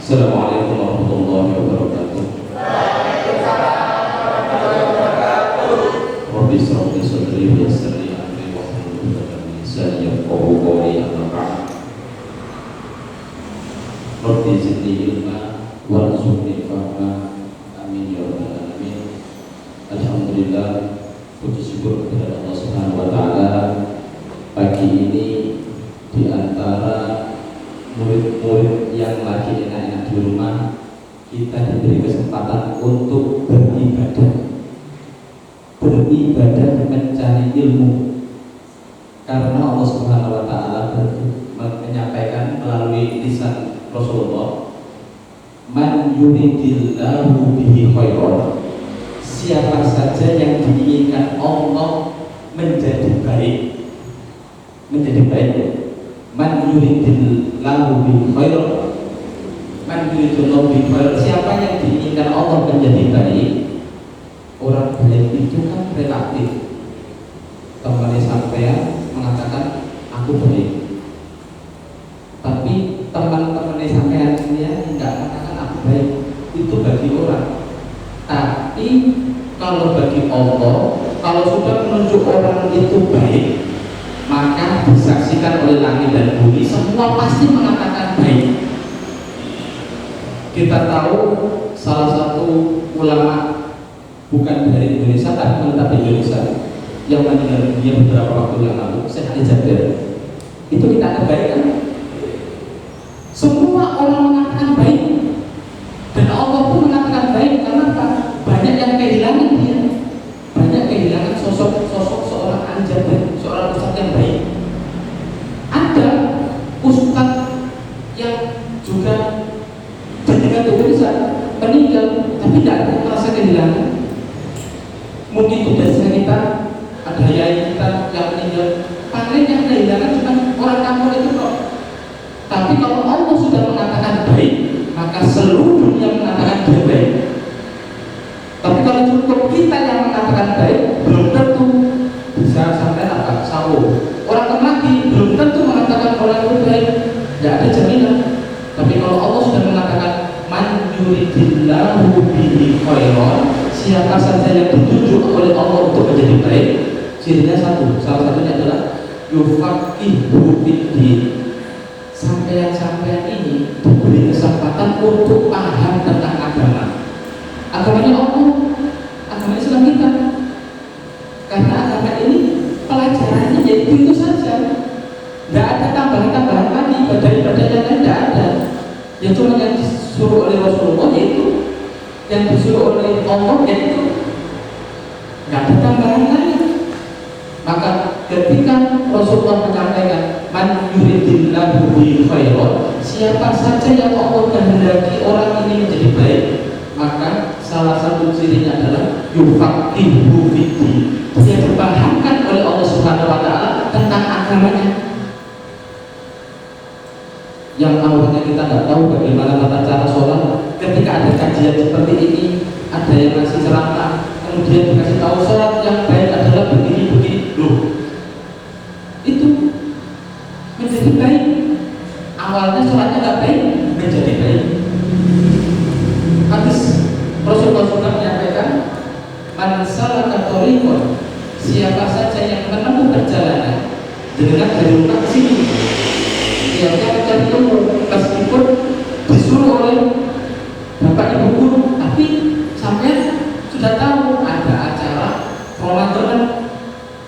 Assalamualaikum warahmatullahi wabarakatuh. Rabbi shrah li sadri wa yassir li amri wahlul 'uqdatam min lisani yafqahu qawli. Amma ba'd. Rabbi zidni ilma warzuqni fahma. Amin ya rabbal alamin. Alhamdulillah, puji syukur kepada Allah Subhanahu wa taala. Pagi ini di antara murid-murid yang lagi enak-enak di rumah, kita diberi kesempatan untuk beribadah mencari ilmu, karena Allah Subhanahu wa taala menyampaikan melalui lisan Rasulullah, man yuridillahu bihi khairan, siapa saja yang diinginkan Allah menjadi baik, man yuridillahu bihi khairan, man yuridillahu bihi khairan, siapa yang diinginkan Allah menjadi baik. Orang baik itu kan relatif. Temannya sampean mengatakan aku baik, tapi teman-temannya sampean dia tidak mengatakan aku baik. Itu bagi orang. Tapi kalau bagi Allah, kalau sudah menunjuk orang itu baik, maka disaksikan oleh langit dan bumi, semua pasti mengatakan baik. Kita tahu salah satu ulama, bukan dari Indonesia tapi menetap di Indonesia, yang meninggal dunia beberapa waktu yang lalu, Syekh Ali Jabir. Itu kita kebaikan. Semua orang mengatakan baik, dan Allah pun mengatakan baik. Karena apa? Banyak yang kehilangan dia, banyak kehilangan sosok seorang Ali Jabir, seorang ustaz yang baik. Ada ustaz yang juga bertingkat di Indonesia meninggal, tapi tidak ada merasa kehilangan. Mungkin tugasnya kita, ada yai kita yang meninggal, paling yang kehilangan cuma orang kampung itu kok. Tapi kalau Allah sudah mengatakan baik, maka seluruh dunia mengatakan dia baik. Tapi kalau cukup kita yang mengatakan baik, belum tentu bisa sampai apa? Sahur. Orang lagi belum tentu mengatakan orang itu baik, tidak ada jaminan. Tapi kalau Allah sudah mengatakan man yuridillahu bihi khairan, siapa saja yang ditunjuk oleh Allah untuk menjadi baik, cirinya salah satunya adalah yufaqihu fiddin. Sampean ini diberi kesempatan untuk paham tentang agama. Agamanya Allah, agama Islam kita. Karena agama ini pelajarannya yaitu itu saja. Tidak ada tambahan-tambahan lagi, ibadah-ibadah yang lain tidak ada. Yang cuma yang disuruh oleh Rasulullah yaitu, yang disuruh oleh Allah yaitu, nggak ada tambahan lain. Maka ketika Rasulullah menyampaikan man yuridillahu bihi khairan, siapa saja yang Allah kehendaki orang ini menjadi baik, maka salah satu cirinya adalah yufaqihu fiddin, dia dipahamkan oleh Allah Subhanahu wa taala tentang agamanya. Yang awalnya kita nggak tahu bagaimana tata cara sholat, ketika ada kajian seperti ini, ada yang ngasih ceramah, kemudian dikasih tahu sholat yang baik adalah begini-begini, loh, itu menjadi baik. Awalnya sholatnya nggak baik, menjadi baik. Hadis Rasulullah SAW menyampaikan, man salaka thariqan, siapa saja yang menempuh perjalanan dengan dari rumah ke sini, dia mencari ilmu, meskipun disuruh oleh bapak ibu guru, tapi sampai sudah tahu ada acara Ramadan,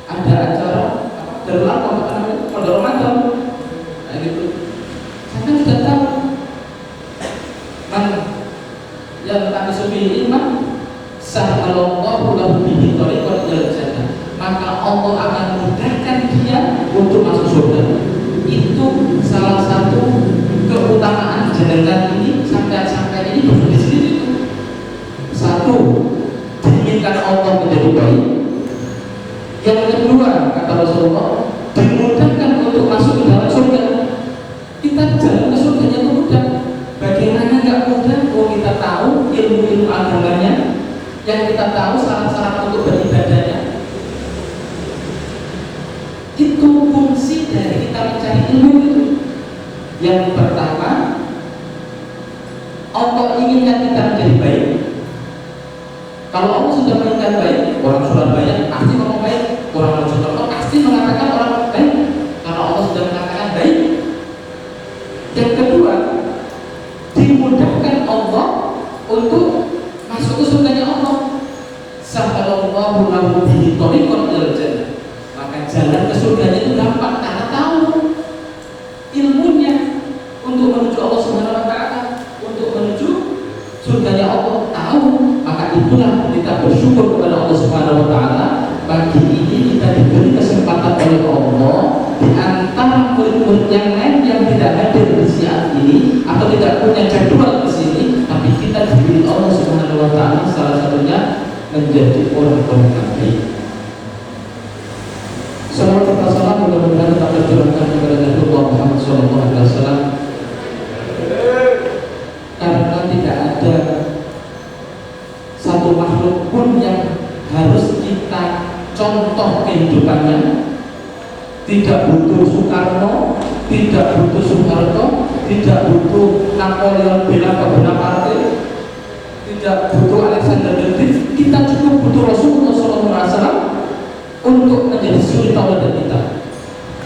ada acara derlap pada Ramadan, nah gitu. Sampai sudah tahu, man yang tak disuruhi iman, sahhalallahu lahu bihi thariqan ilal jannah, maka Allah akan mudahkan dia untuk masuk surga. Itu salah satu keutamaan jenengan ini, sampai ini berfungsi di sini itu. Satu, diinginkan Allah menjadi baik. Yang kedua, kata Rasulullah, dimudahkan untuk masuk ke dalam surga. Kita jalan ke surganya itu mudah. Bagaimana nggak mudah? Oh, kita tahu ilmu-ilmu agamanya, yang kita tahu syarat-syarat untuk beribadahnya. Itu fungsi dari kita mencari ilmu itu. Yang pertama, menginginkan kita menjadi baik. Kalau Allah sudah menginginkan baik, orang Surabaya pasti ngomong baik, orang Mojokerto pasti mengatakan orang baik, karena Allah sudah mengatakan baik. Yang kedua, dimudahkan Allah untuk masuk ke surganya Allah. Sahalallahu lahu bihi thariqan ilal jannah. Maka jalan ke surganya itu gampang karena tahu ilmunya untuk menuju Allah Subhanahu wa taala, untuk menuju surganya Allah tahu. Maka itulah kita bersyukur kepada Allah Subhanahu wa taala. Pagi ini kita diberi kesempatan oleh Allah di antara murid-murid yang lain yang tidak hadir di siang ini atau tidak punya jadwal di sini, tapi kita diberi Allah Subhanahu wa taala salah satunya menjadi orang-orang yang baik. Salawat serta salam mudah-mudahan tetap tercurahkan kepada Nabi Muhammad SAW, karena tidak ada satu makhluk pun yang harus kita contoh kehidupannya. Tidak butuh Soekarno, tidak butuh Soeharto, tidak butuh Napoleon Bonaparte, tidak butuh Alexander the Great. Kita cukup butuh Rasulullah SAW untuk menjadi suri tauladan kita.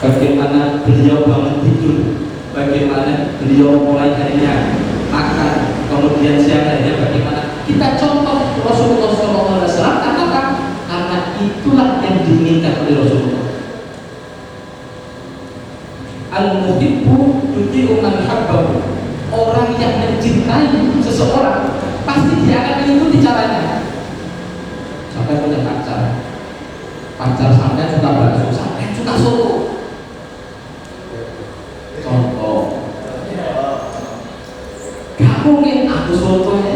Bagaimana beliau bangun tidur, bagaimana beliau mulai harinya makan, kemudian siang harinya bagaimana. Kita contoh Rasulullah SAW. Kenapa? Karena itulah yang diinginkan oleh Rasulullah. Al-muhibbu yuti'u man habbahu. Orang yang mencintai seseorang pasti dia akan mengikuti caranya. Sampai punya pacar sampai suka bakso, sampai suka soto. Contoh, gak mungkin aku soto ya,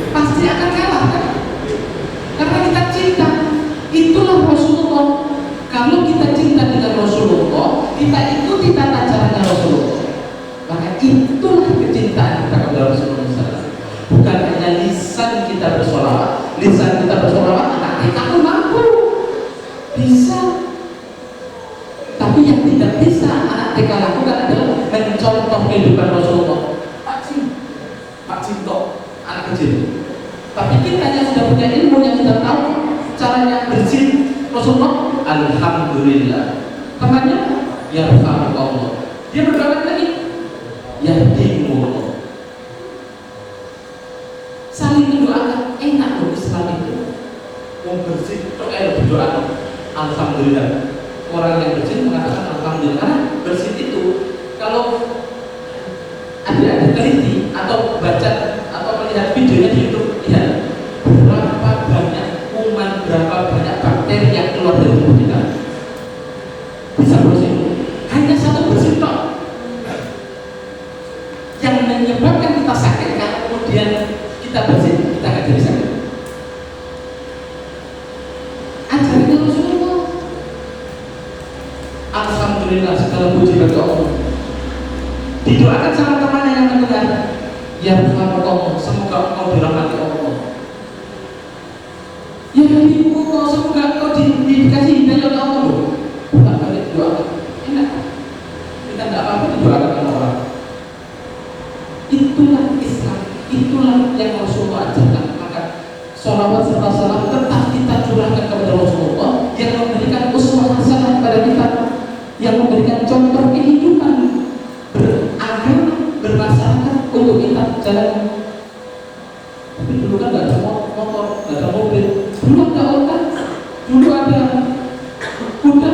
pasti akan kalah kan? Karena kita cinta. Itulah Rasulullah. Kalau kita cinta dengan Rasulullah, kita ikuti tata caranya Rasulullah. Maka itulah kecintaan kita kepada Rasulullah SAW. Bukan hanya lisan kita bersolawat. Lisan kita bersolawat, anak kita pun mampu, bisa. Tapi yang tidak bisa anak TK lakukan adalah mencontoh kehidupan Rasulullah. Pak Cinto, anak kecil. Tapi kita yang sudah punya ilmu, yang sudah tahu caranya berzin Rasulullah, alhamdulillah. Temannya, ya Allah. Dia berdoa lagi, yahdihimullah. Saling mendoakan, enak loh Islam itu. Mau bersih, berdoa, alhamdulillah. Orang yang bersih mengatakan alhamdulillah, karena bersih itu kalau ada teliti atau baca atau melihat videonya di YouTube, lihat berapa banyak kuman, berapa banyak bakteri yang keluar dari tubuh kita. Bisa bersih, hanya satu bersih tok yang menyebabkan kita sakit. Kalau kemudian kita bersih, kita akan jadi sakit. Ajarannya Rasulullah. Alhamdulillah, segala puji bagi Allah. Didoakan sama teman yang mendengar, ya Allah, semoga engkau dirahmati Allah. Ya Allah, semoga engkau dikasih hidayah oleh Allah. Bukan balik doakan, enak. Kita tidak apa-apa didoakan sama orang. Itulah Islam, itulah yang Rasulullah ajarkan. Maka sholawat serta salam tetap kita curahkan kepada Rasulullah yang memberikan uswah hasanah kepada kita, yang memberikan contoh kehidupan beragama, bermasyarakat untuk kita jalan. Tapi dulu kan nggak ada motor, nggak ada mobil, dulu ada otak, dulu ada kuda,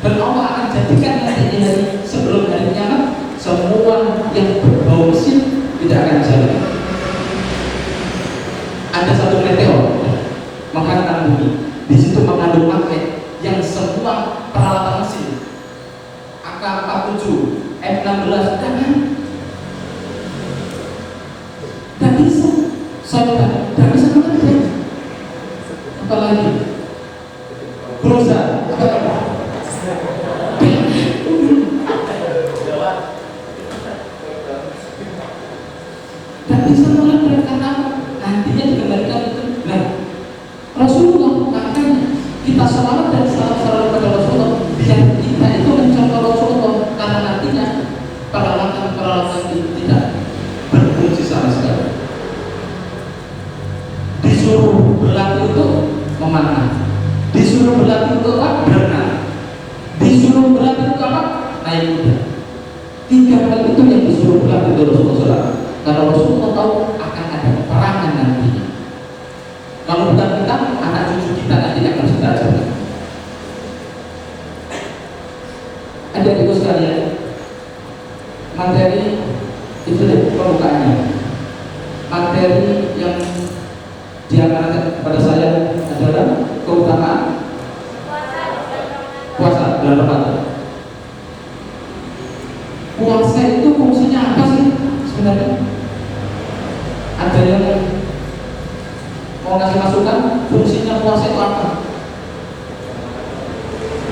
dan Allah akan jadikan nanti hari sebelum hari kiamat semua yang berbau mesin tidak akan jalan. Ada satu meteor menghantam bumi, di situ mengandung magnet yang semua peralatan mesin AK-47, F-16 dan bisa soalnya dan bisa bekerja. Apalagi berusaha dan bisa meledak karena nantinya dikembalikan itu. Nah, Rasulullah, makanya kita sholawat dan salam pada Rasulullah biar kita itu mencontoh Rasulullah, karena nantinya peralatan berlatih untuk apa? Berenang. Disuruh berlatih untuk apa? Naik kuda. 3 hal itu yang disuruh berlatih oleh Rasulullah. Karena Rasulullah tahu akan ada peperangan nantinya. Kalau bukan kita, anak cucu kita nanti akan kita ajarkan. Adik-adikku sekalian, materi itu deh pembukaannya. Materi yang diamanatkan kepada saya adalah keutamaan puasa bulan Ramadan. Puasa itu fungsinya apa sih sebenarnya? Ada yang mau ngasih masukan? Fungsinya puasa itu apa?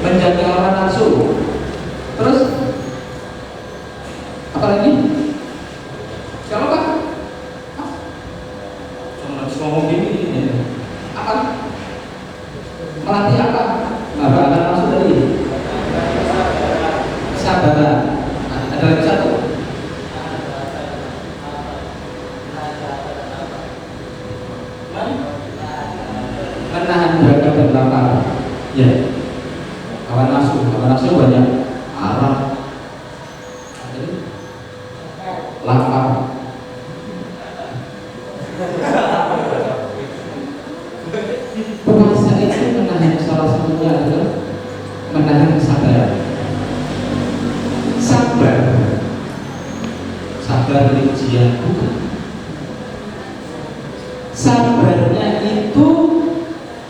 Menjaga hawa nafsu. Terus apa lagi? Siapa Pak? Cuma habis ngomong gini. Apa? Melatih apa? Hawa nafsu tadi. Kesabaran. Ada lagi satu. Menahan dahaga dan lapar. Ya. Hawa nafsu banyak. Arah. Lapar. Puasa itu menahan, salah satunya adalah menahan kesabaran. Sabar dari ujian, bukan. Sabarnya itu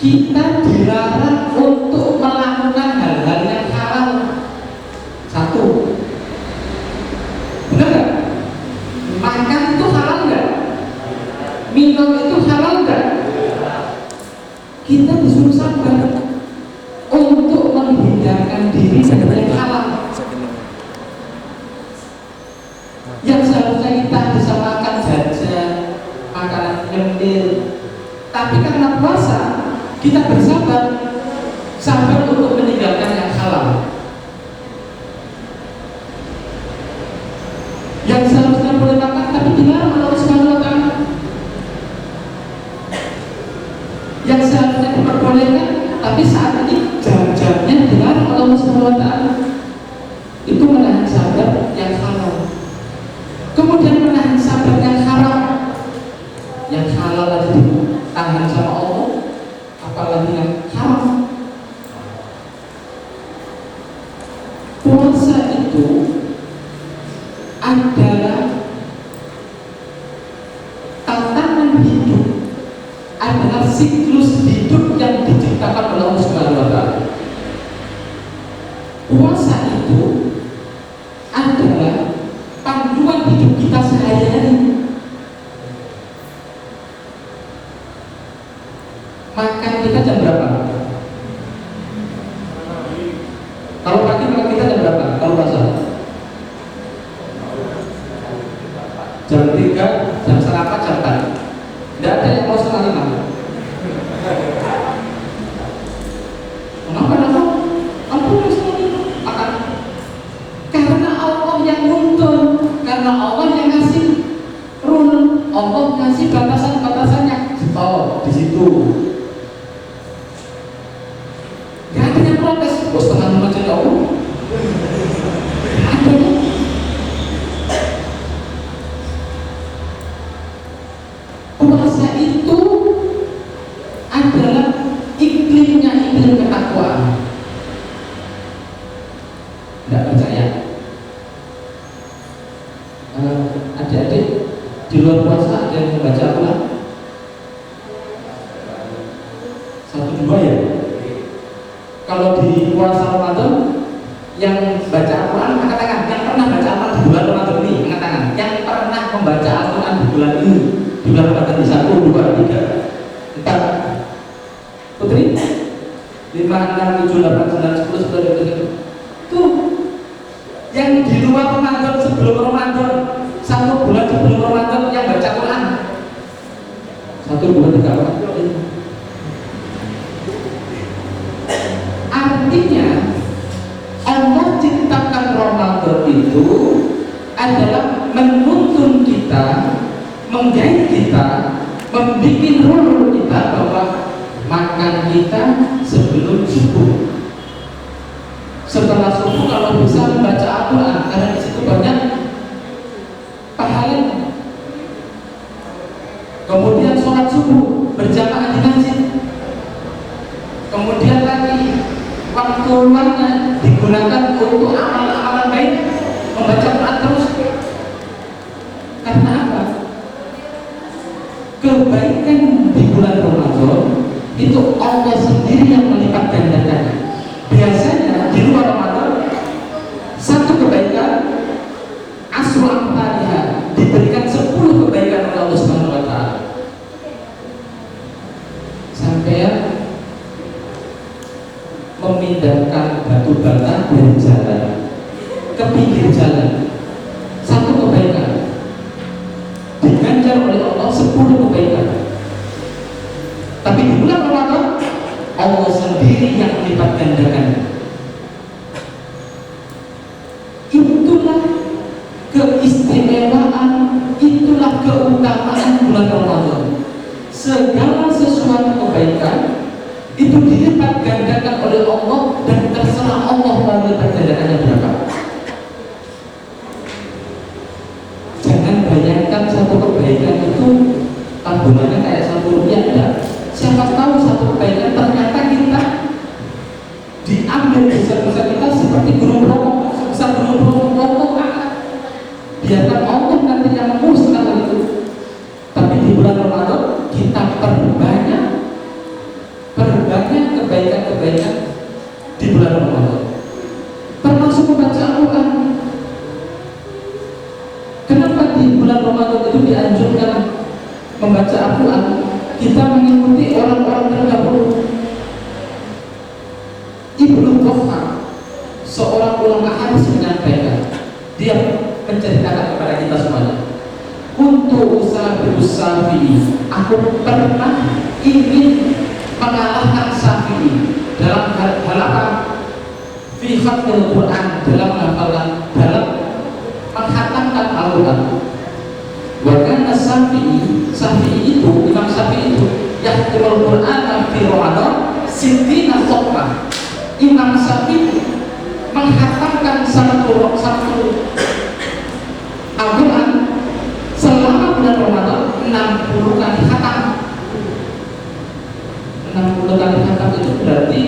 kita dilarang untuk melakukan hal-hal yang haram. Satu, benar nggak? Makan itu halal nggak? Minum itu halal nggak? Kita disuruh sabar untuk menghindarkan diri dari yang halal. Yang seharusnya kita bisa makan jajan, makanan nyemil, tapi karena puasa kita bersabar, sabar untuk meninggalkan yang halal. Yang seharusnya boleh makan tapi dilarang oleh Allah Subhanahu wa Ta'ala. Yang seharusnya diperbolehkan tapi saat ini jam-jamnya dilarang oleh Allah Subhanahu wa Ta'ala. Itu menahan sabar yang halal. Kemudian menahan sabar yang haram. Yang halal aja ditahan sama Allah, apalagi yang haram. Puasa itu adalah tantangan hidup, adalah siklus hidup yang diciptakan oleh Allah Subhanahu wa Ta'ala. Puasa itu adalah panduan hidup kita sehari-hari. Makan kita jam berapa? Kalau pagi makan kita jam berapa? Kalau puasa? Jam 3, jam setengah 4, jam 4. Tidak ada yang mau setengah 5. Kenapa? Ampun, setengah 5 makan. Karena Allah yang nuntun, karena Allah yang ngasih rule, Allah ngasih batasan-batasannya. Oh, di situ. Gak ada yang protes. Bos setengah 5 aja Allah. Ada. Puasa itu adalah iklimnya iklim ketakwaan. Tidak percaya? Adik-adik di luar puasa ada yang membaca Al-Quran? 1, 2 ya? Kalau di puasa Ramadan yang baca Al-Quran angkat tangan. Yang pernah baca Al-Quran di bulan Ramadan ini angkat tangan. Yang pernah membaca Al-Quran di bulan ini, di bulan Ramadan ini 1, 2, 3, 4. Putri? 5, 6, 7, 8, 9, 10, 11, 12. Tuh yang di luar Ramadan, sebelum Ramadan, 1 bulan sebelum Ramadan yang baca Quran 1, 2, 3, 4. Artinya Allah ciptakan Ramadan itu adalah menuntun kita, menggait kita, membuat rule kita bahwa makan kita sebelum subuh. Setelah subuh kalau bisa membaca Al-Quran, karena di situ banyak pahalanya. Kemudian sholat subuh berjamaah di masjid. Kemudian lagi waktu luangnya digunakan untuk amal-amal baik, membaca Quran terus. Karena apa? Kebaikan di bulan Ramadan itu Allah sendiri yang melipat gandakannya. Biasanya di luar Ramadan satu kebaikan asru amthaliha diberikan 10 kebaikan oleh Allah Subhanahu wa taala. Sampai memindahkan batu bata dari jalan ke pinggir jalan, satu kebaikan diganjar oleh Allah 10 kebaikan. Tapi di bulan Ramadan Allah sendiri yang melipat gandakan. Itulah keistimewaan, itulah keutamaan bulan Ramadan. Segala sesuatu kebaikan itu dilipat gandakan oleh Allah, dan terserah Allah mau melipat gandakannya berapa. Jangan bayangkan satu kebaikan itu tabungannya kayak 1 rupiah. Enggak. Siapa tahu satu kebaikan ternyata kita diambil besar-besar kita seperti gunung Bromo, sebesar gunung Bromo. Biarkan Allah nanti yang menguruskan hal itu. Tapi di bulan Ramadan kita perbanyak kebaikan-kebaikan di bulan Ramadan, termasuk membaca Al-Quran. Kenapa di bulan Ramadan itu dianjurkan membaca Al-Quran? Kita mengikuti orang-orang terdahulu. Ibnu Qofar, seorang ulama hadis, menyampaikan, dia menceritakan kepada kita semuanya, untuk usaha Syafi'i, aku pernah ingin mengalahkan Syafi'i dalam hal apa? Fi khatmil Quran, dalam hafalan, dalam menghatamkan Al-Quran. Bahkan Syafi'i itu, Imam Syafi'i itu yahtimul Quran fi Ramadan sittina khutbah. Imam Syafi'i menghatamkan satu Al-Quran selama bulan Ramadan 60 kali khatam. 60 kali khatam itu berarti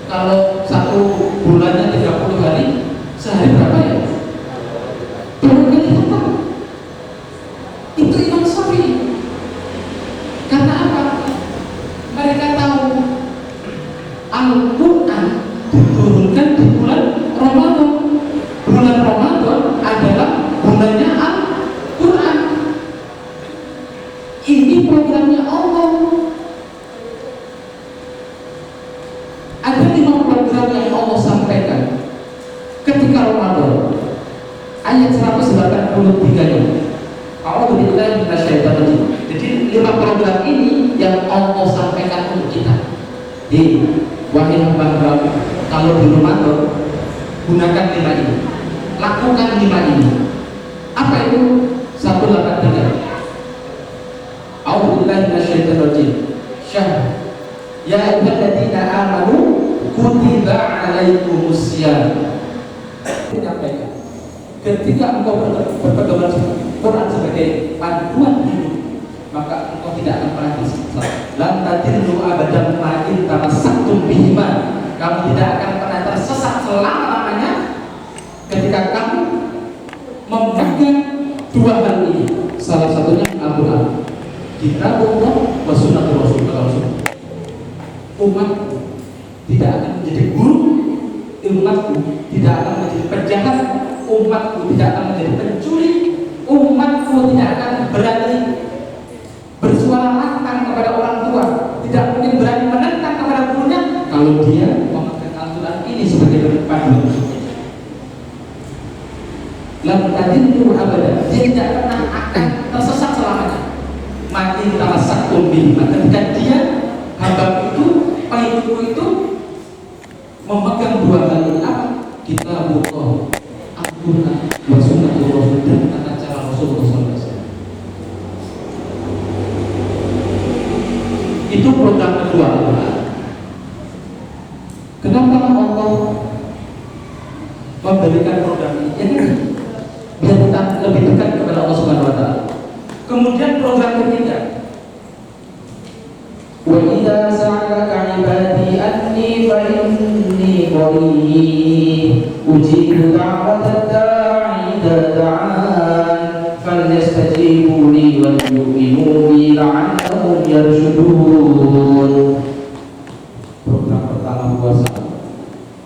kalau satu bulannya 30 hari, sehari berapa ya? 20 kali khatam. Itu Imam Syafi'i. Karena apa? Mereka tahu Al-Quran diturunkan di bulan Ramadan. Bulan Ramadan adalah bulannya Al-Quran. Ini programnya Allah. Ada 5 program yang Allah sampaikan ketika Ramadan. Ayat 183-nya. A'udzubillahi minasyaitonir. Jadi 5 program ini yang Allah sampaikan untuk kita. Wahai hamba, kalau di Ramadan gunakan 5 ini, lakukan 5 ini. Apa itu? 183. A'udzubillahi minasyaitonir. Syah. Ya ayyuhalladzina amanu kutiba 'alaikumusiyam. Menyampaikan, ketika engkau berpedoman Quran sebagai panduan hidup, maka engkau tidak akan pernah disesat. Lan tadillu abadan ma in tamassaktum bihima. Kamu tidak akan pernah tersesat selama-lamanya ketika kamu memegang 2 hal ini. Salah satunya Al-Quran, Kitabullah wa sunnatur Rasul. Umatku tidak akan menjadi buruk, umatku tidak akan menjadi penjahat, umatku tidak akan menjadi pencuri, umatku tidak akan berani bersuara lantang kepada orang tua, tidak mungkin berani menentang kepada gurunya kalau dia memegang Al-Quran ini sebagai panduan hidupnya. Lam tadillu abada, dia tidak pernah akan tersesat selamanya. Mati tamassaktum bihi, ketika dia hamba itu, pengikutku itu memegang 2 hal ini. Apa? Kitabullah, Al-Quran, wa sunnatur Rasul, dan tata cara Rasulullah SAW. Itu program kedua. Kenapa Allah memberikan program ini? Ini biar kita lebih dekat kepada Allah Subhanahu wa taala. Kemudian program ketiga, wa idza sa'alaka 'ibadi anni fa inni qarib ujibu da'watad da'i idza da'an falyastajibu li wal yu'minu bi la'allahum yarshudun. Program pertama puasa,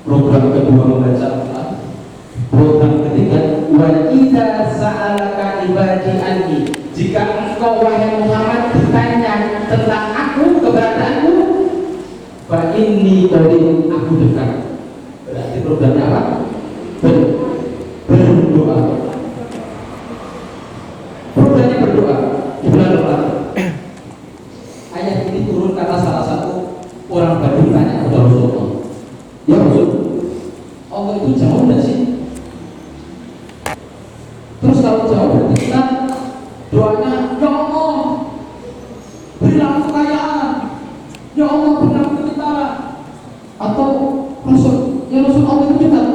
program kedua membaca Al-Quran, program ketiga wa idza sa'alaka 'ibadi anni, jika engkau wahai Muhammad ditanya tentang aku, keberadaanku, fa inni qarib, aku dekat. Berarti programnya apa? Berdoa. Programnya berdoa di bulan Ramadan. Ayat ini turun karena salah satu orang Badui tanya kepada Rasulullah, ya Rasul, Allah itu jauh nggak sih? Terus kalau jauh berarti kita doanya, ya Allah berilah aku kekayaan, ya Allah berilah aku ketentaran, atau Rasul, ya Rasul, Allah itu dekat,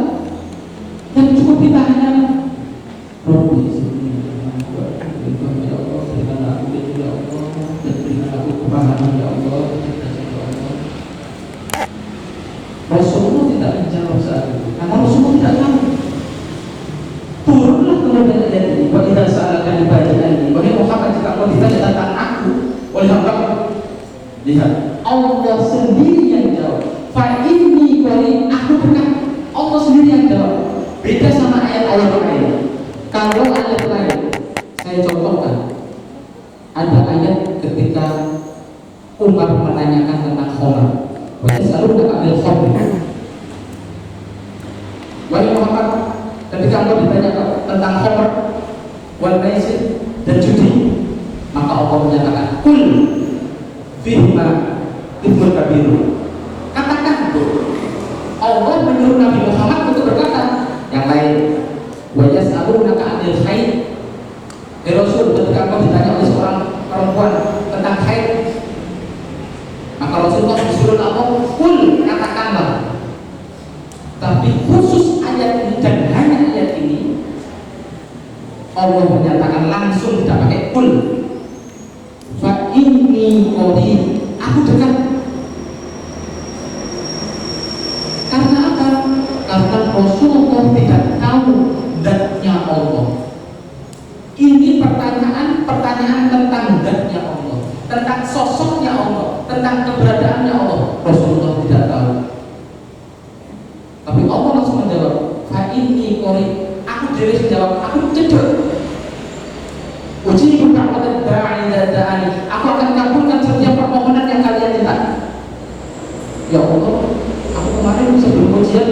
yang cukup kita hanya Rabbi ya Allah, berikan aku ya Allah, dan berikan aku kepahaman ya Allah, ya Allah. Rasulullah tidak menjawab saat itu karena Rasulullah tidak tahu. Turunlah kemudian ayat ini, wa idza sa'alaka 'ibadi anni, wahai Muhammad, jika engkau ditanya tentang aku, oleh Allah, lihat Allah sendiri yang jawab, fa inni qarib, aku dekat. Allah sendiri yang jawab. Beda sama ayat-ayat lain. Kalau ayat lain, saya contohkan, ada ayat ketika Umar menanyakan tentang khamr, wa yas'alunaka 'anil khamr, wahai Muhammad, ketika engkau ditanya tentang khamr wal maisir dan judi, maka Allah menyatakan kul fihima ithmun kabir. Katakan itu, Allah menyuruh Nabi Muhammad untuk berkata yang lain, wa yas'alunaka 'anil haid, Rasul, ketika engkau ditanya oleh seorang perempuan tentang haid, maka Rasulullah disuruh Allah kul, katakanlah. Tapi khusus ayat ini dan hanya ayat ini Allah menyatakan langsung, tidak pakai kul, fa inni qarib, aku dekat. Karena apa? Karena Rasulullah tidak tahu zatnya Allah. Ini pertanyaan tentang zatnya Allah, tentang sosoknya Allah, tentang keberadaannya Allah. Rasulullah tidak tahu. Tapi Allah langsung menjawab, fa inni qarib, aku dewe jawab, aku cedek. Uji buka pada da'i da'ani, aku akan kabulkan setiap permohonan yang kalian minta. Ya Allah, aku kemarin sebelum ujian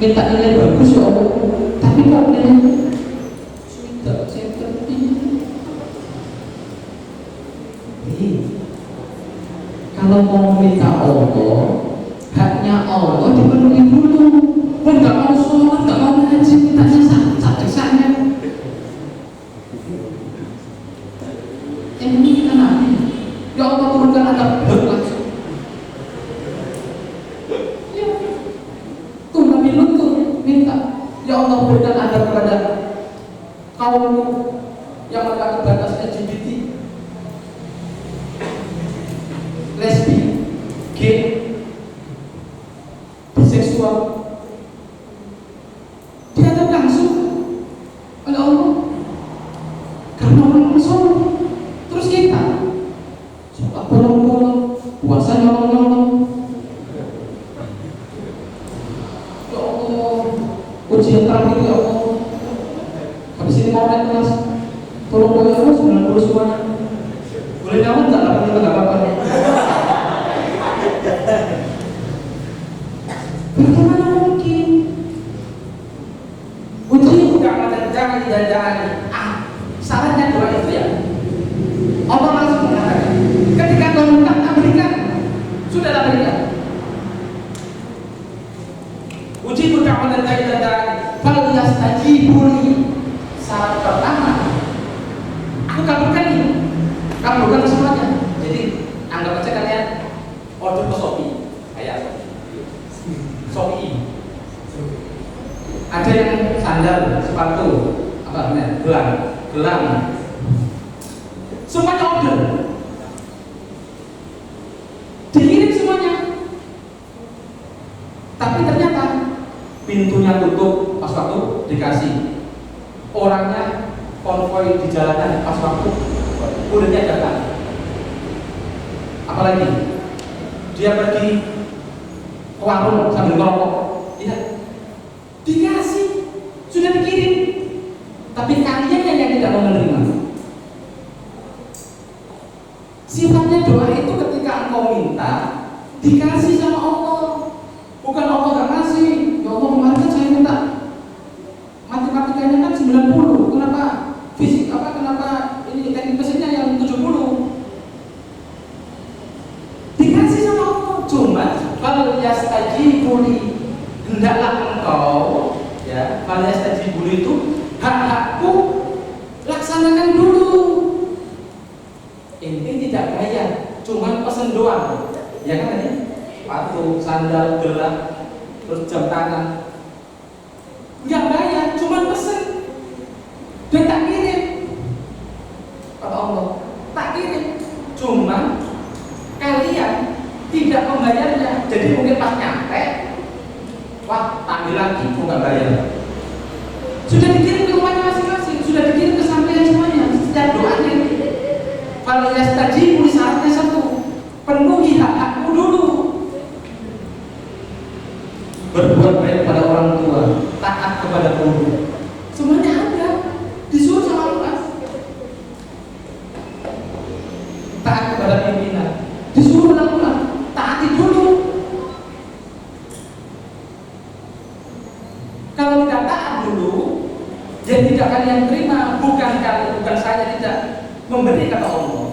minta nilai bagus ya Allah, tapi kok nilai sudah saya tertinggi. Kalau mau minta Allah, haknya Allah dipenuhi dulu. Pun nggak mau sholat, nggak mau ngaji, mintanya sadek-sadeknya. Ini kita nanti, ya Allah turunkan adab langsung. Ya, tuh Nabi Lut tuh minta, ya Allah berikan adab kepada kaummu yang melanggar batas LGBT, lesbi, gay, biseksual. Diadab langsung oleh Allah karena orang soleh. Terus kita sholat bolong-bolong, puasa nyolong-nyolong. Ya Allah, ujian terakhir ya Allah, habis ini mau naik kelas, tolong boleh Allah 90 semuanya. Boleh nyaman tak? 80 nggak apa-apa. Bagaimana mungkin? Uji bukan mata jangan dan syaratnya dua itu ya. Allah langsung mengatakan, ketika kau minta tak berikan, sudah tak berikan. Uji bukan mata jangan dan fal yastajibuli, syarat pertama, aku kabulkan ini, kabulkan semuanya. Jadi anggap aja kalian Soki. Ada yang sandal, sepatu, apa namanya, gelang, semuanya order, dikirim semuanya. Tapi ternyata pintunya tutup pas waktu dikasih, orangnya konvoy di jalanan pas waktu kurirnya datang. Apalagi dia pergi ke warung sambil ngerokok, ya dikasih, sudah dikirim, tapi kalian yang tidak mau menerima. Sifatnya doa itu ketika engkau minta dikasih sama Allah, bukan Allah gak ngasih. Ya Allah, kemarin kan saya minta matematikanya kan 90, kenapa fisik kenapa ini teknik mesinnya yang 70? Dikasih sama Allah. Cuma kalau yastajibuli, hendaklah engkau, ya, kalau yastajibuli itu hak-hakku laksanakan dulu. Ini tidak bayar, cuma pesen doang, ya kan ini sepatu, sandal, gelang, terus jam tangan, nggak bayar, cuma pesen dan tak kirim. Kata Allah, tak kirim, cuma kalian tidak membayarnya. Jadi mungkin pas nyampe, wah ambil lagi, kok nggak bayar. Sudah dikirim ke rumahnya masing-masing, sudah dikirim ke sampean semuanya. Setiap doanya kalau yastajibuli syaratnya satu, penuhi hak-hakmu dulu. Berbuat baik pada orang tua, taat kepada guru, semuanya ada, disuruh sama Allah. Taat kepada pimpinan, disuruh lakukan, taati dulu. Kalau tidak taat dulu, dia tidak kalian terima. Bukan saya tidak memberi, kata Allah.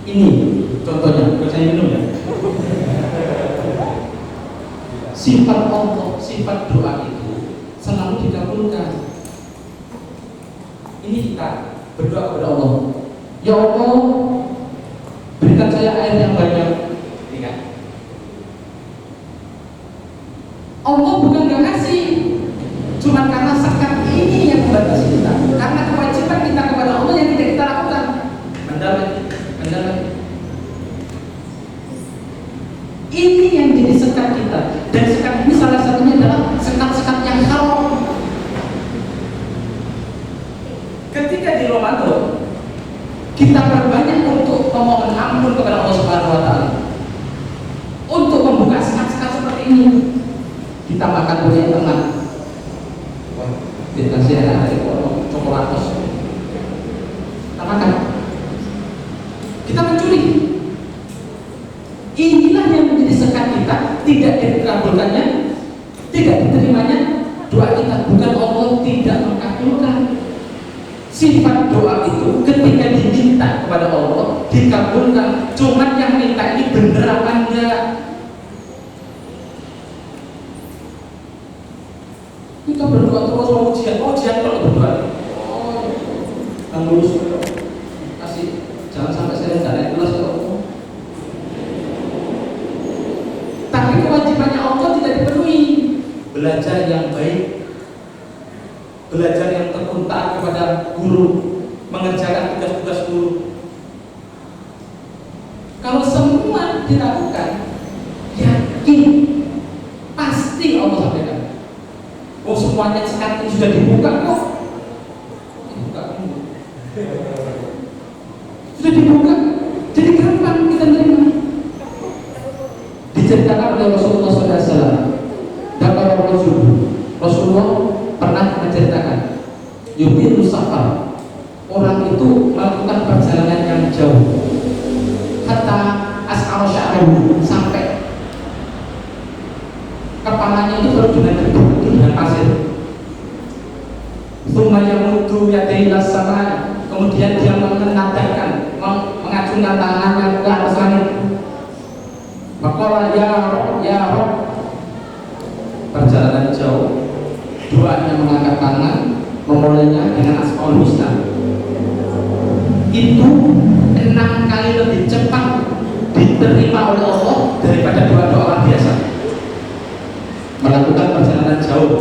Ini contohnya, bukan saya minum ya. Sifat Allah, sifat doa itu selalu dikabulkan. Ini kita berdoa kepada Allah. Ya Allah, berikan saya air yang banyak. Ini kan? Allah bukan gak kasih, cuma karena sekat ini yang membatasi kita. Karena kewajiban kita kepada Allah yang tidak kita lakukan. Mendalam. Ini yang jadi sekat kita. Dan sekat ini salah satunya adalah sekat-sekat yang haram. Ketika di Ramadan kita berbanyak untuk memohon ampun kepada Allah Subhanahu wa taala, untuk membuka sekat-sekat seperti ini. Kita makan punya teman, dikasih dari coklatos, kita makan, kita mencuri. Inilah yang menjadi sekat kita, tidak dikabulkannya, tidak diterimanya doa kita. Bukan Allah tidak mengabulkan. Sifat doa itu ketika diminta kepada Allah dikabulkan. Cuman yang minta ini bener apa enggak? Kita berdoa terus mau ujian kalau berdoa. Yang lulus kasih, jangan sampai saya nggak naik kelas kalau. Tapi kewajibannya Allah tidak dipenuhi. Belajar yang baik, belajar yang tekun taat kepada guru, mengerjakan tugas-tugas guru. Kalau semua dilakukan, yakin pasti Allah sampaikan. Oh, semuanya sekarang ini sudah dibuka kok. Sudah dibuka, jadi gampang kita menerima. Diceritakan oleh Rasulullah SAW. Dapat Rasulullah pernah menceritakan, yubiru safar, orang itu melakukan perjalanan yang jauh, hatta as'al sya'rahu, sampai kepalanya itu penuh dengan debu, dengan pasir. Tsumma yamuddu yadayhi ilas sama, kemudian dia menengadahkan, mengacungkan tangannya ke atas langit. Maqala ya Rabb, perjalanan jauh, doanya mengangkat tangan, memulainya dengan Asmaul Husna. Itu 6 kali lebih cepat diterima oleh Allah daripada doa-doa orang biasa. Melakukan perjalanan jauh,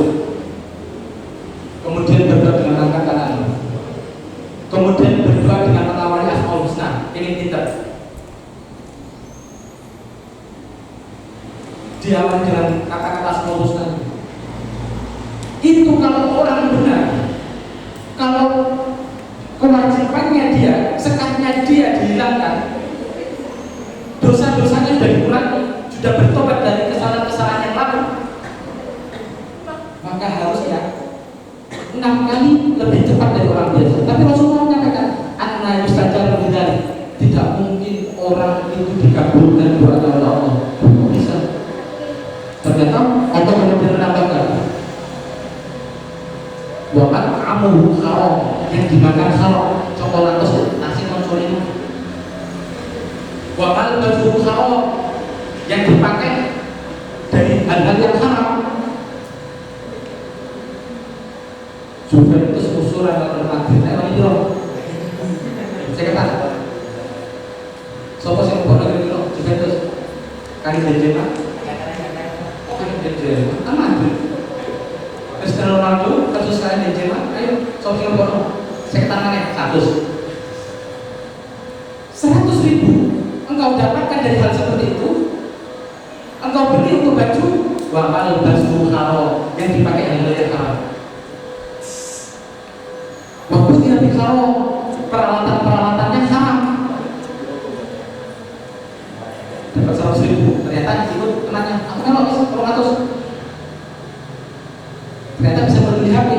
kemudian berdoa dengan angkat kanan, kemudian berdoa dengan mengawali asmaul husna, ingin pintar, diawali dengan kata-kata asmaul husna. Itu kalau orang benar, kalau kewajibannya dia, sekatnya dia dihilangkan, dosa-dosanya sudah dikurangi, sudah bertobat dari kesalahan-kesalahan yang lalu, maka harusnya 6 kali lebih cepat dari orang biasa. Tapi Rasulullah mengatakan, anna yustajab lidzalik, tidak mungkin orang itu dikabulkan doanya oleh Allah. Bisa. Ternyata Allah benar-benar menambahkan, waman amuhu haram, yang dimakan haram, coklat terus nasi konsol ini. Waman baju haram, yang dipakai dari hal-hal yang haram. Juventus usulan atau Madrid, emang ini loh. Saya kata, siapa yang buat negeri loh, Juventus, kali Benzema, kan Madrid. Cristiano Ronaldo versus kali Benzema, ayo, siapa yang buat loh, saya kata 100.000 engkau dapatkan dari hal seperti itu, engkau beli untuk baju, wakal baju haram, yang dipakai hal yang haram. Waktu tidak haram, peralatan-peralatannya haram. Dapat 100.000, ternyata ikut kenanya, aku kan lo 100. Ternyata bisa membeli HP.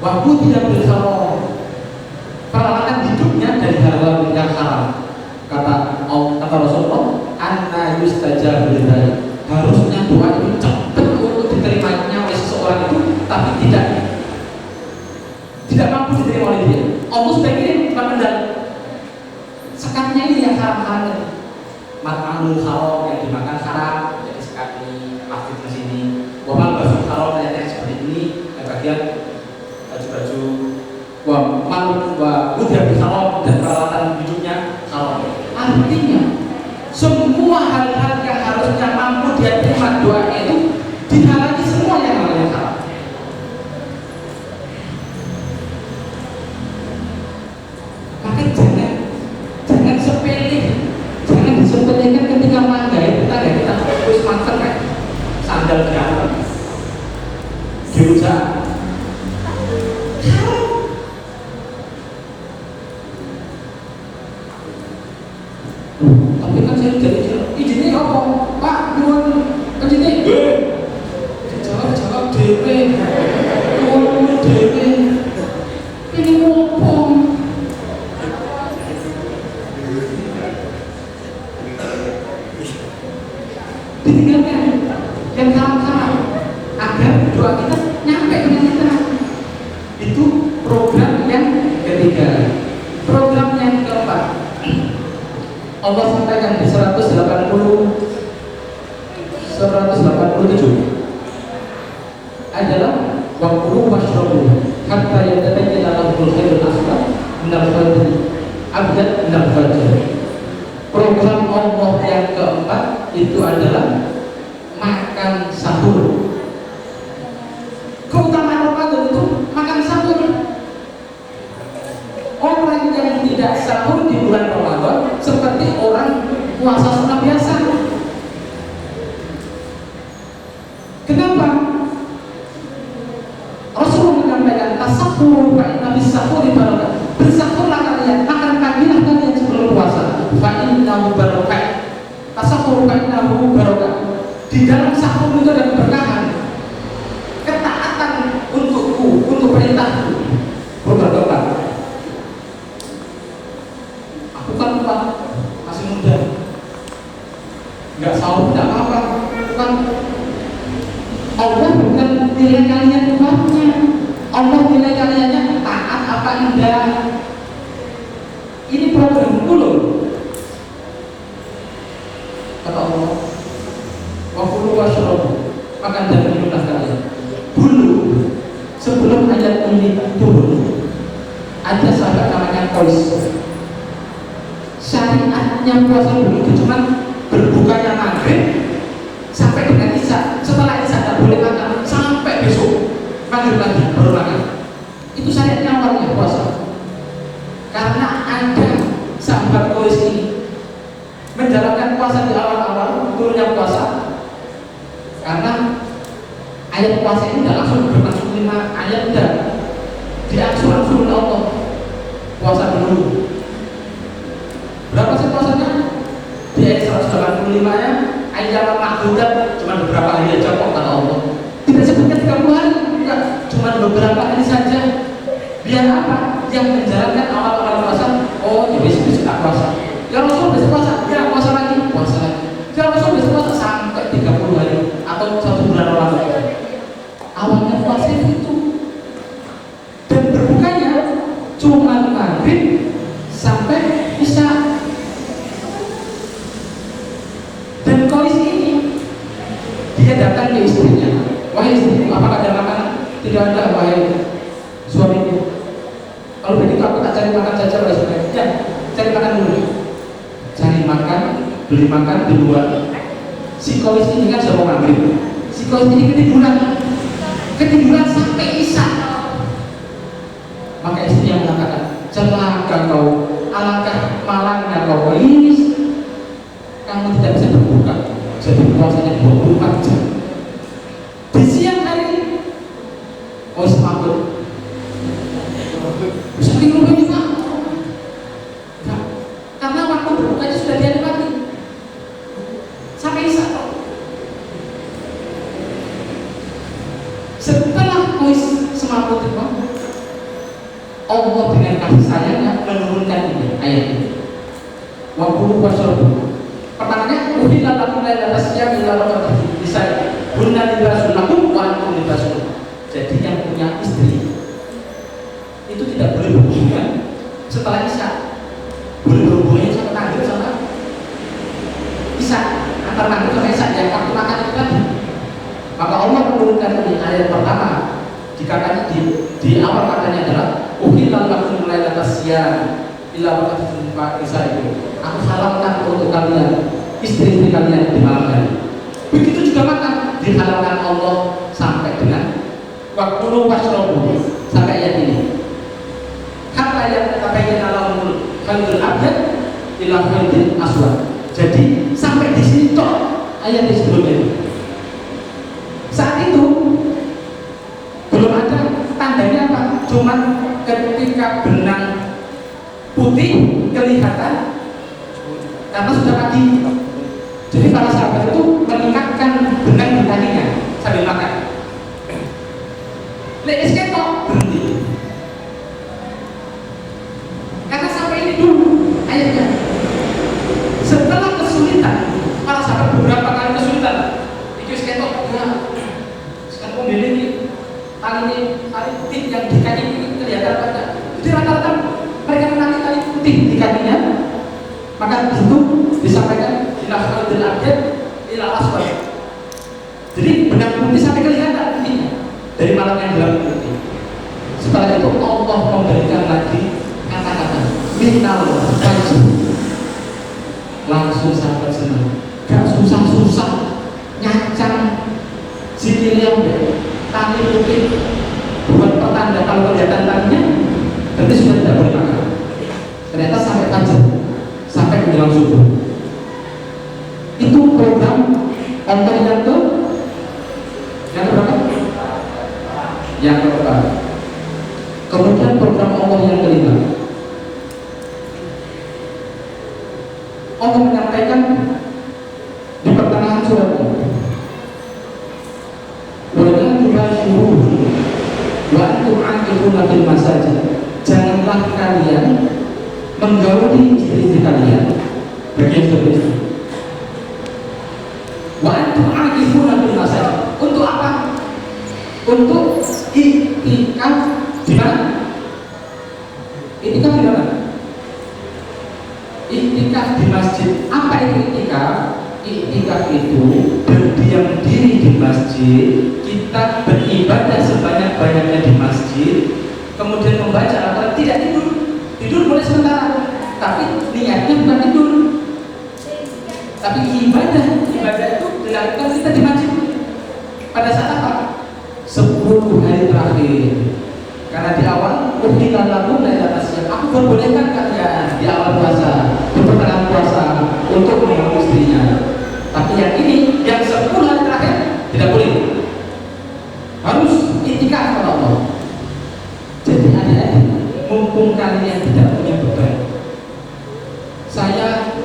Waktu tidak haram, peralatan hidupnya dari hal yang haram. Kata Rasulullah, anna yustajab lidzalik, harusnya doa itu cepat untuk diterimanya oleh seseorang itu, tapi tidak mampu diterima oleh dia. Allah sudah kirim pemendal, sekatnya ini yang haram-haram, mat'amul haram, yang dimakan haram, jadi sekat ini pasti di sini. Wamal baju haram, yang seperti ini, yang bagian baju-baju, wa udhabi haram, dan peralatan hidupnya haram. Artinya semua hal-hal yang harusnya mampu dia terima doa itu dihalangi semua yang haram. Maka jangan sepele, jangan disepelekan ketika manggai kita terus mateng kan sandal jalan diujak. Tapi kan saya jadi izinnya apa? Pak, nyuwun izinnya jawab dewe, nyuwun dewe, ini ngomong ditinggalkan yang haram-haram agar doa kita nyampe ke kita. Itu program yang ketiga. Program yang keempat, Allah sampaikan di 187 adalah waqulu washrabu hatta yatabayyana lahumul khairul aswad minal fajr abyad minal fajr. Program Allah yang keempat itu adalah makan sahur. Keutamaan Ramadan itu makan sahur. Orang yang tidak sahur di bulan Ramadan seperti orang puasa sunnah biasa. Kenapa? Rasulullah menyampaikan tasahur fa inna bis sahuri barakah. Bersahurlah kalian, makan pagilah kalian sebelum puasa. Fa innahu barakah. Tasahur fa innahu barakah. Di dalam sahur itu ada keberkahan, ketaatan untukku, untuk perintahku. Program keempat. Aku kan masih muda, nggak sahur tidak apa-apa. Kan Allah bukan nilai kalian umatnya, Allah nilai kaliannya taat apa enggak. Ini program dulu. Kata Allah, wakulu washrabu, makan dan minumlah kalian. Dulu sebelum ayat ini turun, ada sahabat namanya Qais. Syariatnya puasa dulu itu cuma puasa di awal-awal turunnya puasa? Karena ayat puasa ini tidak langsung bermasuk 5 ayat, tidak diangsur-angsur Allah. Puasa dulu. Berapa sih puasanya? Di ayat 185 ya, ayat makdudat cuma beberapa hari aja kok kata Allah. Tidak sebutkan 30 hari, enggak, cuma beberapa hari saja. Biar apa? Yang menjalankan awal-awal puasa, oh ya besok tak puasa. Ya Rasul besok puasa, ya puasa lagi, puasa lagi. Ya Rasul besok puasa sampai 30 hari atau 1 bulan Ramadan. Awalnya puasa itu dan berbukanya cuma maghrib sampai isya. Dan kondisi ini dia datang ke istrinya, wahai istriku, apakah ada makanan? Tidak ada, wahai suamiku. Kalau begitu aku tak cari makan saja, wahai suamiku. Ya, cari makan dulu. Cari makan, beli makan di luar. Si kolis ini kan sudah mau maghrib. Si kolis ini ketiduran sampai isya. Maka istrinya mengatakan, celaka kau, alangkah malangnya kau ini. Kamu tidak bisa berbuka, jadi puasanya 24 jam. Di siang hari, oh semangat, saking lumayan Pak. Karena waktu berbukanya sudah dinikmati sampai isya. Setelah kuis semaput itu, Allah dengan kasih sayangnya menurunkan ini ayat ini. Waktu wasrobu. Pertanyaannya, uhilla lakum lailata siyam ila raqatil nisa. Hunna libasun lakum wa antum libasun. Jadi yang punya istri itu tidak boleh berhubungan setelah isya. Boleh berhubungan sama maghrib sama isya, antara maghrib sama isya yang waktu makan itu tadi. Maka Allah menurunkan ini ayat pertama. Dikatakan di awal katanya adalah uhilla lakum lailata siyam ila raqatil nisa itu. Aku halalkan untuk kalian istri-istri kalian di malam hari. Begitu juga makan dihalalkan Allah sampai dengan waktu wasrobu sampai ayat ini. Kata ayat tabayyana lahumul khairul abyad ila khairil aswad. Jadi sampai di sini toh ayat di sebelumnya. Saat itu belum ada tandanya apa? Cuman ketika benang putih kelihatan karena sudah pagi. Jadi para sahabat itu meningkatkan benang di kakinya sambil makan. Lek ketok berhenti. Karena sampai ini dulu ayatnya. Setelah kesulitan, para sahabat beberapa kali kesulitan. Iki ketok ya. Sekarang pembeli ini tali putih yang di kaki ini kelihatan pada. Jadi rata-rata mereka menangi tali putih di kakinya. Maka itu disampaikan ila khairil abyad ila aswad. Jadi benang putih sampai kelihatan putihnya dari malam yang gelap putih. Setelah itu Allah memberikan lagi kata-kata minal fajr. Langsung sahabat senang. Gak susah-susah nyacang sikilnya tali putih buat petanda kalau kelihatan talinya berarti sudah tidak boleh makan. Ternyata sampai fajr, sampai menjelang subuh. Itu program Allah yang berapa? Yang keempat. Kemudian program Allah yang kelima. Allah menyampaikan di pertengahan surat ini, wala tubashiruhum wa antum aqifuna fil masajid. Janganlah kalian menggauli istri-istri kalian bagian istri. Wa antum aqifuna fil masajid. Untuk apa? Untuk iktikaf di mana? Iktikaf di mana? Iktikaf di masjid. Apa itu iktikaf? Iktikaf itu berdiam diri di masjid, kita beribadah sebanyak-banyaknya di masjid, kemudian membaca Al-Quran, tidak tidur. Tidur boleh sementara, tapi niatnya bukan tidur, tapi ibadah itu dilakukan kita di masjid. Pada saat apa? 10 hari terakhir. Karena di awal uhilla lakum lailata siyam. Aku perbolehkan kalian di awal puasa bertahan puasa untuk mengganggu istrinya. Tapi yang ini, yang 10 hari terakhir tidak boleh, harus iktikaf kepada Allah. Jadi adik-adik, mumpung kalian tidak punya beban, saya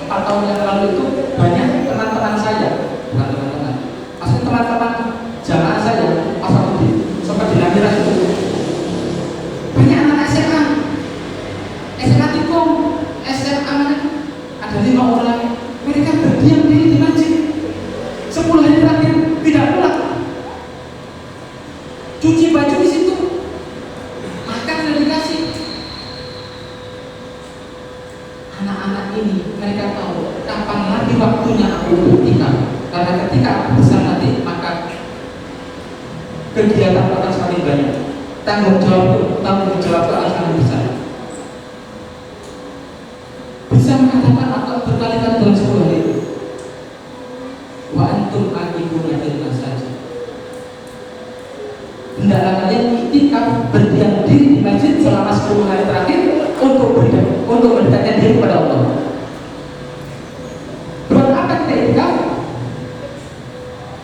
4 tahun yang lalu itu banyak teman-teman saya, bukan teman-teman, maksudnya teman-teman jamaah saya pas waktu sempat di Namiras itu, banyak anak SMA, SMA Tikum, SMA mana, ada 5 orang, mereka berdiam diri di masjid 10 hari terakhir tidak pulang, cuci baju di situ, makan sudah dikasih. Anak-anak ini mereka tahu kapan lagi waktunya aku buktikan, karena ketika aku besar nanti maka kegiatan akan semakin banyak, tanggung jawab akan semakin besar. Bisa mengatakan atau berkali-kali dalam 10 hari itu, wa antum aqimuna ilma saja. Hendaklah kalian iktikaf berdiam diri di masjid selama 10 hari terakhir untuk mendekatkan diri kepada Allah. Buat apa kita iktikaf?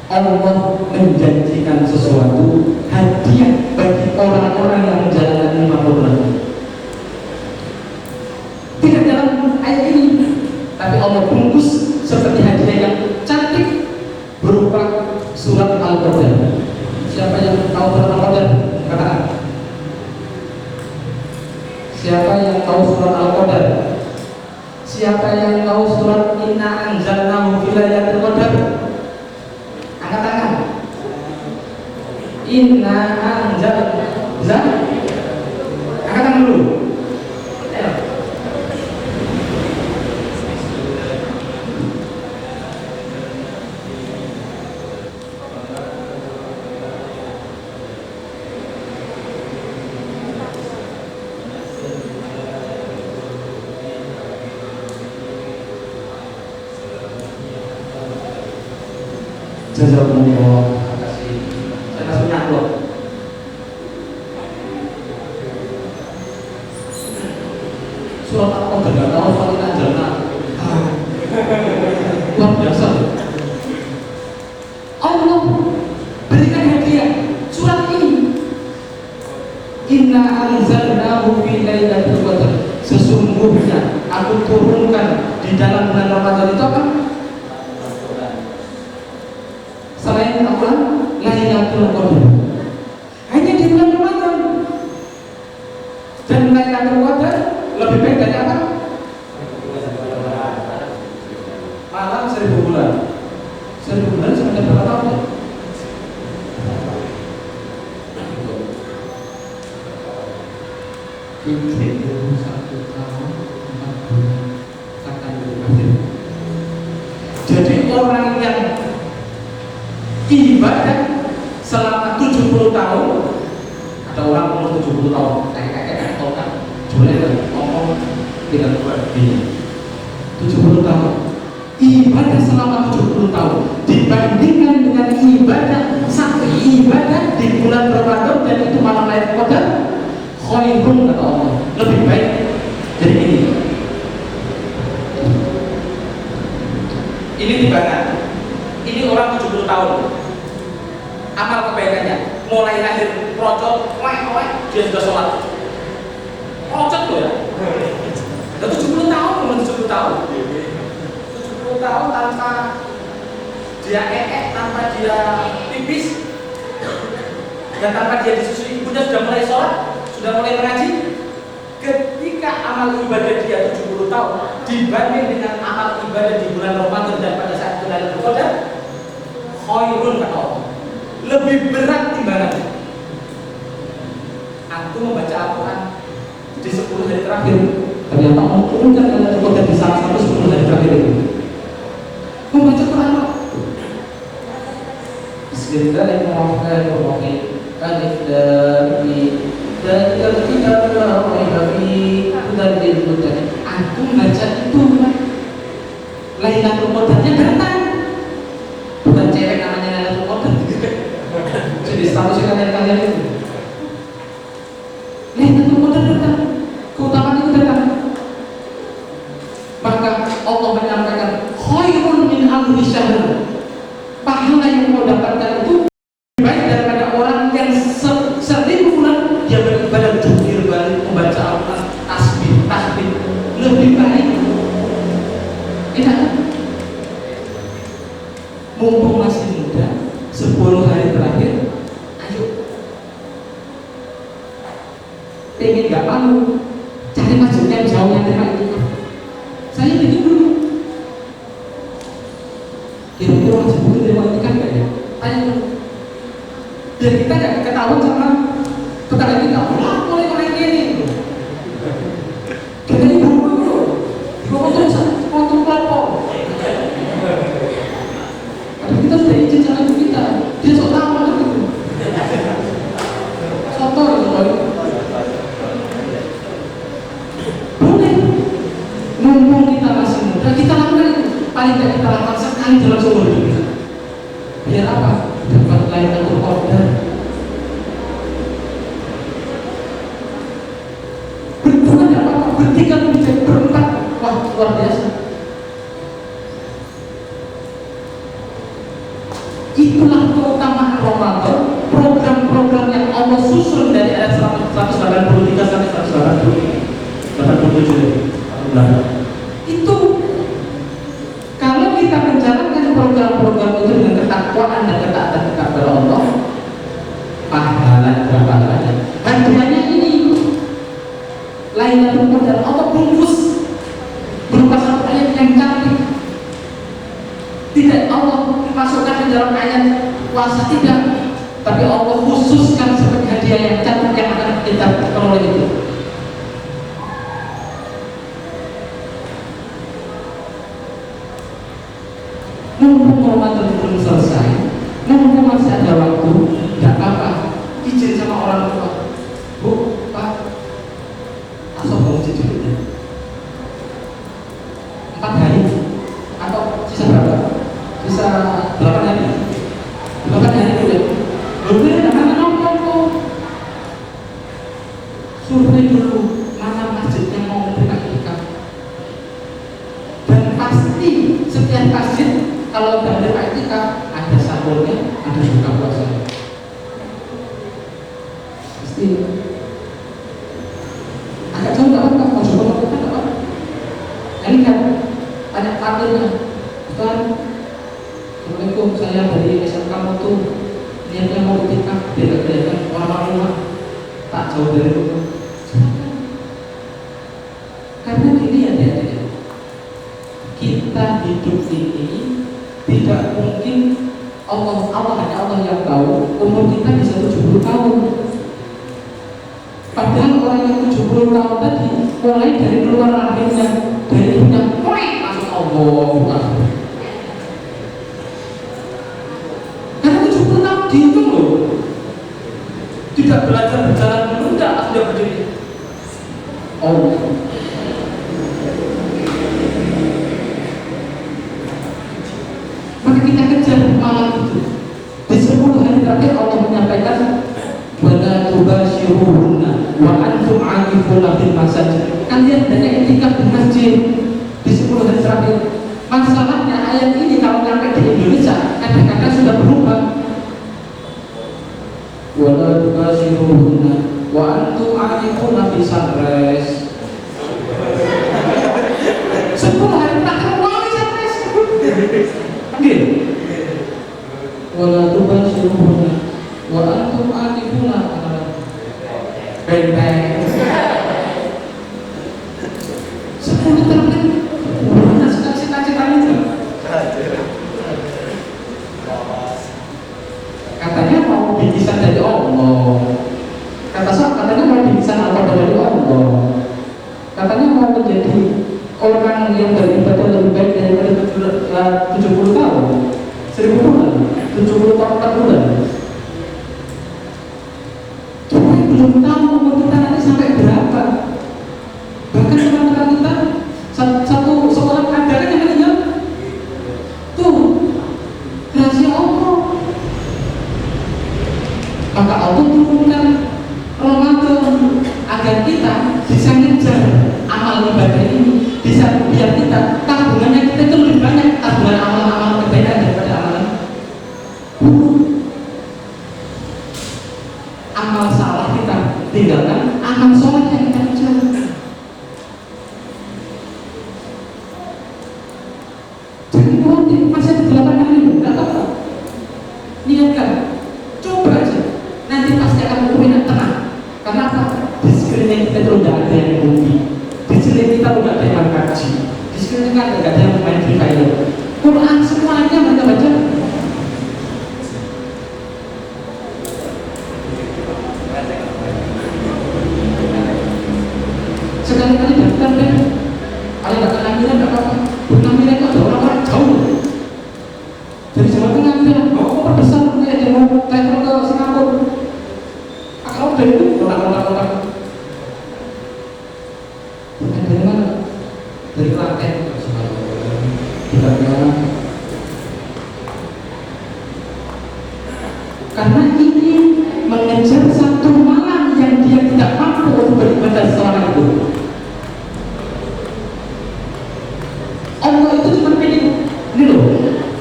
Allah menjanjikan sesuatu hadiah bagi orang-orang yang menjalankan 50 bulan. Tidak dalam ayat ini, tapi Allah bungkus seperti hadiah yang cantik berupa surat Al-Qadar. Siapa yang tahu surat Al-Qadar? Katakan. Siapa yang tahu surat Al-Qadar? Siapa yang tahu surat Inna Anzalnahu fi Lailatul Qadar? Angkat tangan. Inna Anzalnahu. Angkat tangan dulu. Ayo. Jazakumullah, terima kasih. Saya langsung nyaklok. Surat Al-Qadar gak tahu Fatihah Anjalna. Luar biasa. Allah berikan hadiah surat ini. Inna anzalnahu fi Lailatul Qadar. Sesungguhnya aku turunkan di dalam bulan Ramadan itu apa? Selain Al-Quran, Lailatul Qadar. Hanya di bulan Ramadan. Dan Lailatul Qadar lebih baik dari apa? Malam 1000 bulan. 1000 bulan sebenarnya berapa tahun ya? Itu 1 tahun 4 bulan. Kata Ibu. Jadi orang yang ibadah selama 70 tahun, ada orang umur 70 tahun, kayak kan, boleh ngomong tidak buat ini. 70 tahun, ibadah selama 70 tahun dibandingkan dengan ibadah satu ibadah di bulan Ramadan dan itu malam Lailatul Qadar, khairun kata Allah, lebih baik. Jadi ini timbangan. Ini orang 70 tahun, amal kebaikannya mulai lahir procot, dia sudah sholat, procot loh ya. Udah 70 tahun, umur 70 tahun, 70 tahun tanpa dia tanpa dia pipis, dan tanpa dia disusui ibunya sudah mulai sholat, sudah mulai mengaji. Ketika amal ibadah dia 70 tahun dibanding dengan amal ibadah di bulan Ramadan dan pada saat bulan Qadar, khairun kata Allah, lebih berat timbangannya. Aku membaca Al-Quran di 10 hari terakhir, ternyata Allah turunkan Lailatul Qadar di salah satu 10 hari terakhir itu. Membaca Quran apa? Bismillahirrahmanirrahim. Alif Lam Mim. Dzalikal kitabu la raiba fihi hudan lil muttaqin. Aku baca itu Lailatul Qadarnya datang. Bukan cewek namanya Lailatul Qadar. Jadi statusnya kalian itu. Lailatul Qadar datang. Keutamaan itu datang. amal bisyahna, pahala yang kau dapatkan itu baik daripada orang yang 1000 bulan dia beribadah jungkir balik membaca Al-Quran, tasbih lebih baik. Enak. Mumpung masih muda, 10 hari terakhir, ayo. Pengen gak malu, cari masjid yang jauh yang terima itu. Saya bikin dulu. Kira-kira masih butuh terima itu kan gak ya? Tanya dulu. Dan kita gak ketahuan sama tetangga kita. Wah, mulai ini. Kita ini buru-buru. Buru terus, potong kelompok. Kita sudah izin sama ibu kita, dia sok tahu kan itu. Sotor itu boy. Boleh. Mumpung kita masih muda, kita lakukan itu. Paling tidak kita lakukan sekali dalam seumur hidup kita. Biar apa? Dapat Lailatul Qadar. Berdua tidak apa-apa, bertiga lebih baik, berempat. Wah, luar biasa. Itulah keutamaan Ramadan, program-program yang Allah susun dari ayat 183 sampai 187. Itu kalau kita menjalankan program-program itu dengan ketakwaan dan ketaatan kepada Allah, pahalanya. Hadiahnya ini Lailatul Qadar Allah bungkus berupa satu ayat yang cantik. Tidak Allah masukkan di dalam ayat puasa, tidak, tapi Allah khususkan sebagai hadiah yang cantik yang akan kita peroleh itu. Mumpung Ramadan belum selesai, mumpung masih ada waktu, tidak apa-apa, izin sama orang tua. Bu, Pak, asal mau cicilnya 4 hari atau sisa berapa? Bisa 8 hari. 8 hari boleh. Boleh, mana nongkrong. Survei dulu mana masjid yang mau menerima iktikaf. Dan pasti setiap masjid kalau menerima iktikaf ada sahurnya, ada buka puasanya. Pasti. Agak jauh nggak apa-apa, mau coba melakukan apa? Ini kan banyak kadernya, kan? Assalamualaikum, saya dari SMK Mutu. Niatnya mau iktikaf, biar gak kelihatan orang-orang rumah. Tak jauh dari rumah. Karena gini ya, kita hidup ini tidak mungkin Allah hanya Allah yang tahu. Umur kita bisa 70 tahun. Padahal orang yang 70 tahun tadi mulai dari keluar rahimnya, dari ibunya, masuk Allah. Dihitung loh, tidak belajar berjalan dulu, tidak sudah berdiri. Oh, maka kita kejar malam itu. Di 10 hari terakhir Allah menyampaikan, wala tubashiruhunna wa antum aakifuna fil masajid. Kalian hendaknya iktikaf di masjid di 10 hari terakhir. Masalahnya ayat ini kalau sampai di Indonesia kadang-kadang sudah berubah. Wala tubashiruhunna wa antum aakifuna fi sunrise. 10 hari terakhir mulai sunrise. Nggih. Wala tubashiruhunna wa antum aakifuna beng-beng. 10 terakhir mana cita-citanya itu? Katanya mau bingkisan dari Allah. Katanya mau bingkisan apa dari Allah. Katanya mau menjadi orang yang beribadah lebih baik daripada 70 tahun, 1000 bulan, 70 tahun 4 bulan. Cuma belum tahu umur kita nanti sampai berapa. Bahkan teman-teman kita satu seorang kadarnya yang meninggal tuh rahasia Allah. Maka Allah turunkan Ramadan agar kita bisa ngejar amal ibadah ini, bisa biar kita tabungannya kita itu lebih banyak, tabungan amal-amal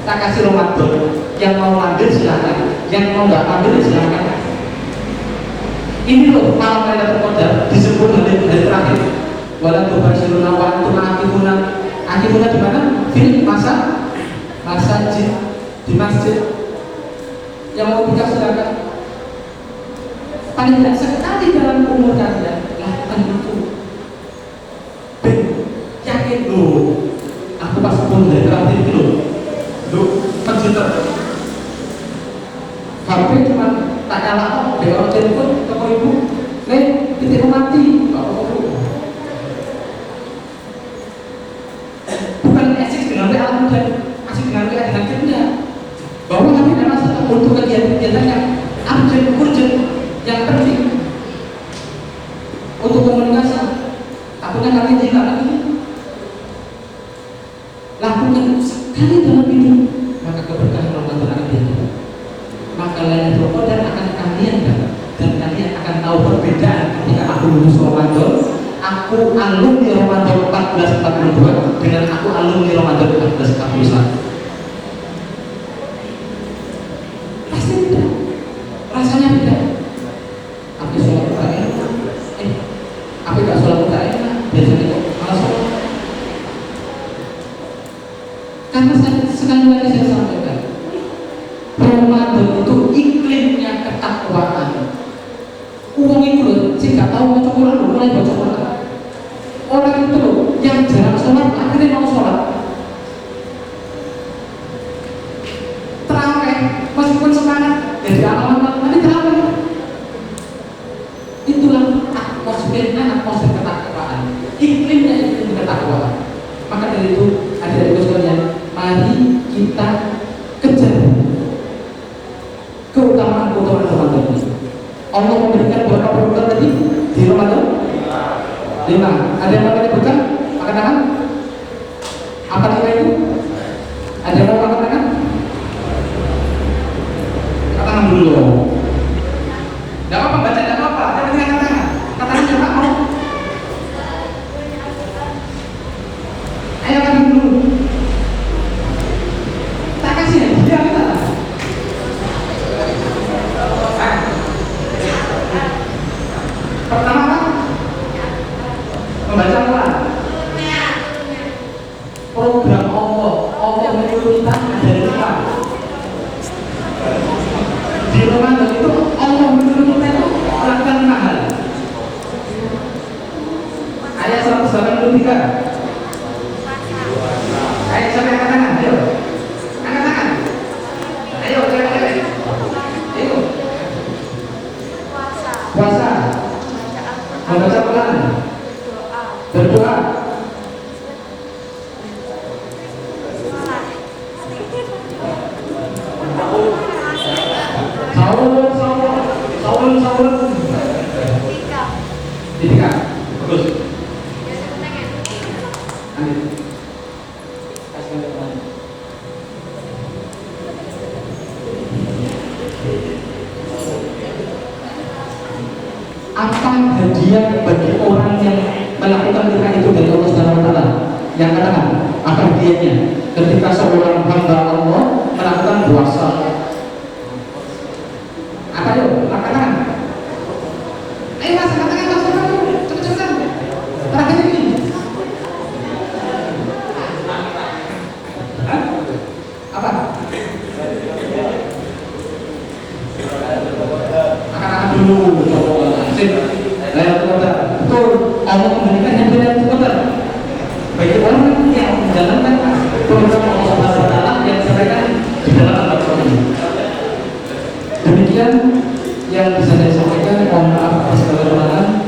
tak kasih Ramadan. Yang mau ambil silakan, yang mau nggak ambil silakan. Ini loh malam Lailatul Qadar disebut hari terakhir. Walau tubashiruna wa antum akifuna di mana? Fil masjid, di masjid. Yang mau nikah silakan. Paling tidak sekali dalam umur kalian lakukan itu. Ben yakin loh. Aku pas pun dari terakhir itu loh penjuta. HP cuma tak kalah kok, dari orang telepon toko ibu, titik mati, bukan asik dengan anak muda, asik dengan kerja, bahwa kami memang sedang untuk kegiatan-kegiatan yang urgent, yang penting untuk komunikasi. Takutnya kami tidak lagi lakukan sekali dalam hidup, maka keberkahan Ramadan akan datang. Maka Lailatul Qadar akan kalian dapat, dan kalian akan tahu perbedaan ketika aku lulus Ramadan, aku alumni Ramadan 1442 dengan aku alumni Ramadan 1441. Pasti beda, rasanya beda. Aku sholat tak enak, aku gak sholat tak enak, biasanya kok malah sholat. Karena sekali lagi saya sampaikan, Ramadan itu iklimnya ketakwaan. Uang itu loh, sih gak tahu baca Quran loh, mulai baca Quran. Orang itu loh, yang jarang sholat, akhirnya mau sholat. Terawih, meskipun semangat, jadi amal-amal, nanti terawih. Itulah atmosfer ketakwaan. Iklimnya iklim ketakwaan. Maka dari itu, adik-adik sekalian, mari kita kejar keutamaan Ramadan ini. Allah memberikan berapa program tadi di Ramadan? 5. Ada yang mau menyebutkan? Angkat tangan. Apa 5 itu? Ada yang mau angkat tangan? Angkat tangan dulu. Tidak apa-apa, baca tidak apa-apa. Yang penting angkat tangan. Angkat tangan siapa mau? Ayo angkat dulu. Tak kasih ya, dia kita. Pertama apa? Membaca Quran. Program Allah menyuruh kita ada 5. Di Ramadan itu Allah menyuruh kita itu melakukan 5 hal. Ayat 183. Ayat siapa yang angkat tangan? Ayo, angkat tangan. Ayo, cewek-cewek. Ayo. Puasa. Membaca Quran, berdoa, sahur, tiga, bagus. Apa hadiah bagi orang yang melakukan nikah itu dari Allah Subhanahu wa taala? Yang katakan, apa hadiahnya ketika seorang hamba Allah melakukan puasa? Apa yuk? Katakan. Ayo mas, katakan mas, cepat-cepat. Terakhir ini. Hah? Apa? Angkat dulu. Lailatul Qadar, betul. Allah memberikan yang Lailatul Qadar bagi orang yang menjalankan program Allah Subhanahu wa taala yang disampaikan di dalam Al-Qur'an ini. Demikian yang bisa saya sampaikan. Mohon maaf atas segala kekurangan.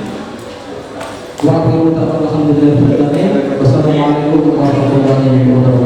Wa aqim alhamdulillah. Wassalamualaikum warahmatullahi wabarakatuh.